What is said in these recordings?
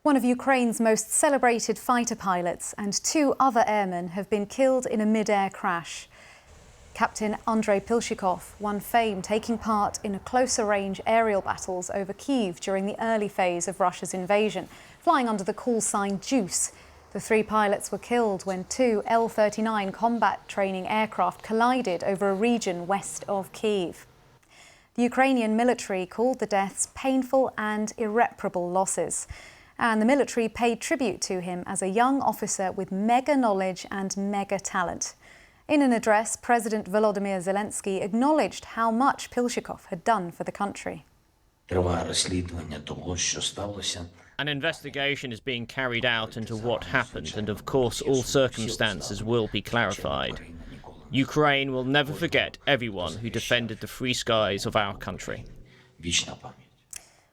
One of Ukraine's most celebrated fighter pilots and 2 other airmen have been killed in a mid-air crash. Captain Andrii Pilshchykov won fame taking part in closer-range aerial battles over Kyiv during the early phase of Russia's invasion, flying under the call sign Juice. The 3 pilots were killed when 2 L-39 combat training aircraft collided over a region west of Kyiv. The Ukrainian military called the deaths painful and irreparable losses. And the military paid tribute to him as a young officer with mega knowledge and mega talent. In an address, President Volodymyr Zelensky acknowledged how much Pilshchykov had done for the country. An investigation is being carried out into what happened, and of course all circumstances will be clarified. Ukraine will never forget everyone who defended the free skies of our country.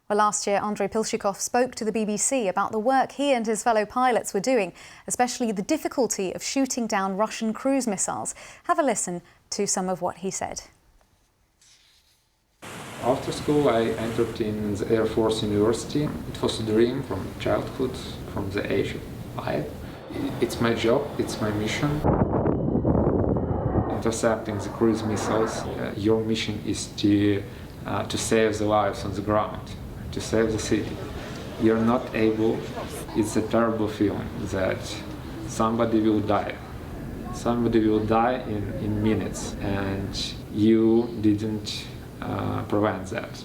Well, last year, Andrii Pilshchykov spoke to the BBC about the work he and his fellow pilots were doing, especially the difficulty of shooting down Russian cruise missiles. Have a listen to some of what he said. After school, I entered in the Air Force University. It was a dream from childhood, from the age of 5. It's my job, it's my mission. Intercepting the cruise missiles, your mission is to save the lives on the ground, to save the city. You're not able, it's a terrible feeling that somebody will die. Somebody will die in minutes, and you didn't prevent that.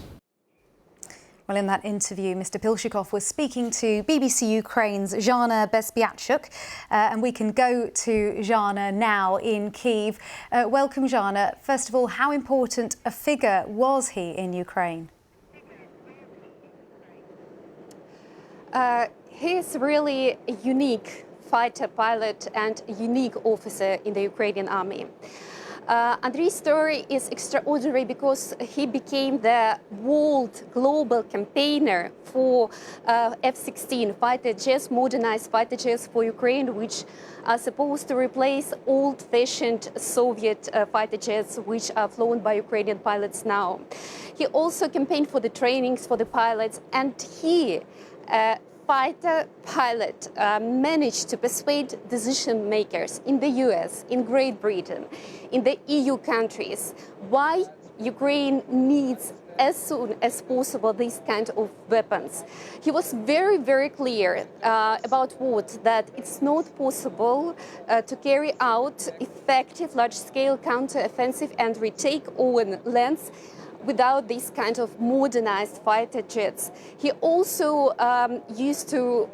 Well, in that interview, Mr. Pilshchykov was speaking to BBC Ukraine's Zhana Bezpiatchuk, and we can go to Zhana now in Kyiv. Welcome, Zhana. First of all, how important a figure was he in Ukraine? He is really a unique fighter pilot and a unique officer in the Ukrainian army. Andrii's story is extraordinary because he became the world global campaigner for F-16 fighter jets, modernized fighter jets for Ukraine, which are supposed to replace old-fashioned Soviet fighter jets, which are flown by Ukrainian pilots now. He also campaigned for the trainings for the pilots, and he, fighter pilot, managed to persuade decision makers in the US, in Great Britain, in the EU countries, why Ukraine needs as soon as possible these kind of weapons. He was very, very clear about that it's not possible to carry out effective large-scale counter-offensive and retake Owen lands without these kind of modernized fighter jets. He also used to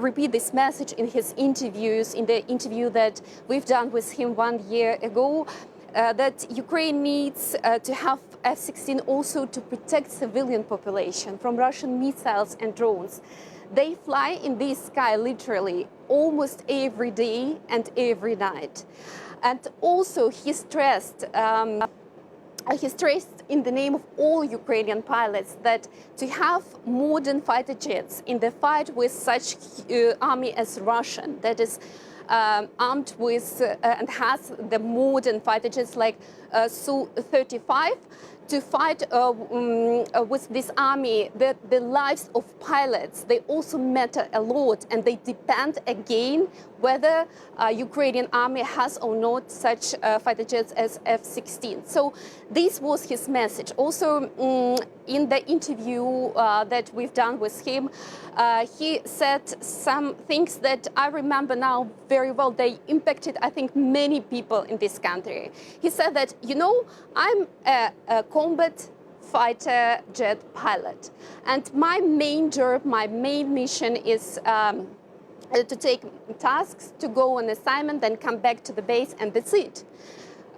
repeat this message in his interviews, in the interview that we've done with him 1 year ago, that Ukraine needs to have F-16 also to protect civilian population from Russian missiles and drones. They fly in the sky literally almost every day and every night. And also he stressed in the name of all Ukrainian pilots that to have modern fighter jets in the fight with such army as Russian, that is armed with and has the modern fighter jets like Su-35, to fight with this army, the lives of pilots, they also matter a lot, and they depend again whether Ukrainian army has or not such fighter jets as F-16. So this was his message. Also, in the interview that we've done with him, he said some things that I remember now very well. They impacted, I think, many people in this country. He said that, you know, I'm a combat fighter jet pilot, and my main job, my main mission is to take tasks, to go on assignment, then come back to the base, and that's it.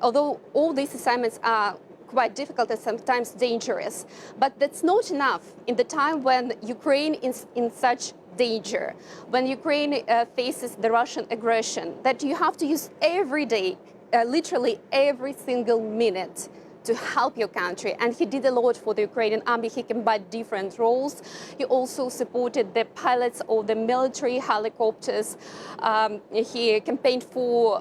Although all these assignments are quite difficult and sometimes dangerous, but that's not enough in the time when Ukraine is in such danger, when Ukraine faces the Russian aggression, that you have to use every day, literally every single minute, to help your country. And he did a lot for the Ukrainian army. He combined different roles. He also supported the pilots of the military helicopters. He campaigned for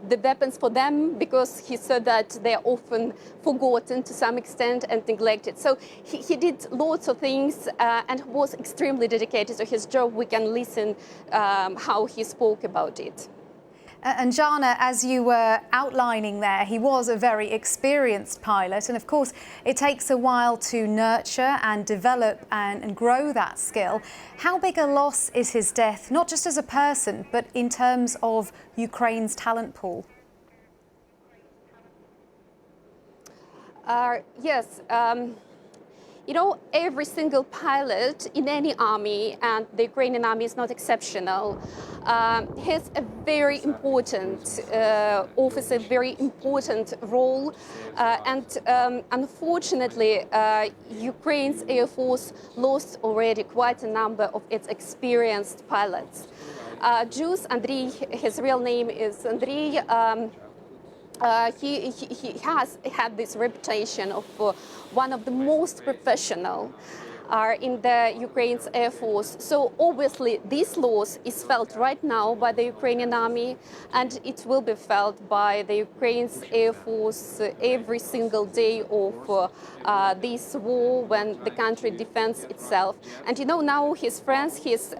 the weapons for them because he said that they're often forgotten to some extent and neglected. So he did lots of things and was extremely dedicated to his job. We can listen how he spoke about it. And Jana, as you were outlining there, he was a very experienced pilot. And of course, it takes a while to nurture and develop and grow that skill. How big a loss is his death, not just as a person, but in terms of Ukraine's talent pool? Yes. You know, every single pilot in any army, and the Ukrainian army is not exceptional, has a very important office, a very important role. Unfortunately, Ukraine's Air Force lost already quite a number of its experienced pilots. Andrii, his real name is Andrii. He has had this reputation of one of the most professional in the Ukraine's Air Force. So obviously this loss is felt right now by the Ukrainian army, and it will be felt by the Ukraine's Air Force every single day of this war when the country defends itself. And you know, now his friends, his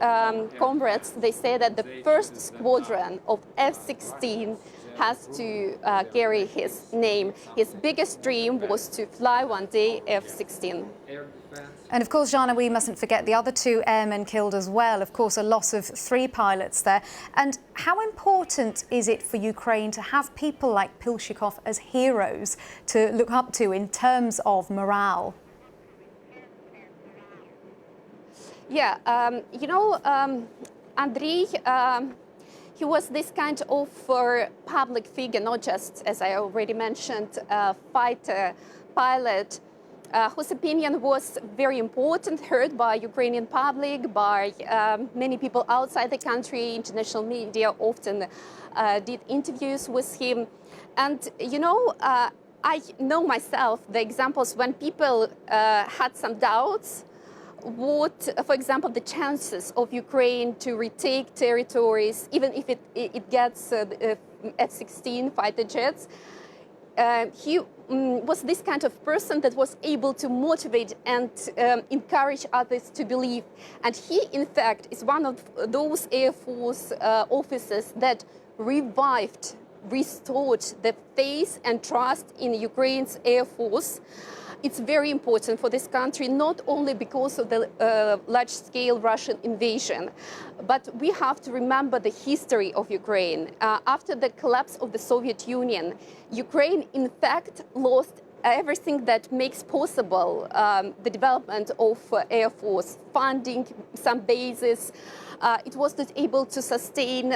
comrades, they say that the first squadron of F-16 has to carry his name. His biggest dream was to fly one day F-16. And of course, Jana, we mustn't forget the other 2 airmen killed as well. Of course, a loss of 3 pilots there. And how important is it for Ukraine to have people like Pilshchykov as heroes to look up to in terms of morale? Yeah, you know, Andrii, he was this kind of public figure, not just, as I already mentioned, fighter, pilot, whose opinion was very important, heard by Ukrainian public, by many people outside the country. International media often did interviews with him. And, you know, I know myself the examples when people had some doubts what, for example, the chances of Ukraine to retake territories, even if it gets F-16 fighter jets. He was this kind of person that was able to motivate and encourage others to believe. And he, in fact, is one of those Air Force officers that restored the faith and trust in Ukraine's Air Force. It's very important for this country, not only because of the large-scale Russian invasion, but we have to remember the history of Ukraine. After the collapse of the Soviet Union, Ukraine, in fact, lost everything that makes possible the development of Air Force, funding some bases. It was not able to sustain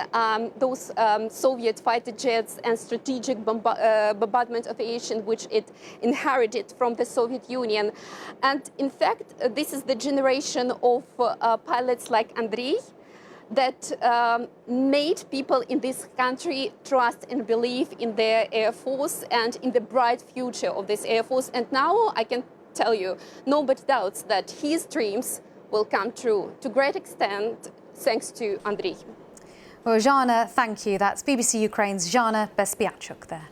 those Soviet fighter jets and strategic bombardment aviation, which it inherited from the Soviet Union. And in fact, this is the generation of pilots like Andrii that made people in this country trust and believe in their Air Force and in the bright future of this Air Force. And now I can tell you, nobody doubts that his dreams will come true to a great extent, thanks to Andrii. Well, Jana, thank you. That's BBC Ukraine's Jana Pilshchykov there.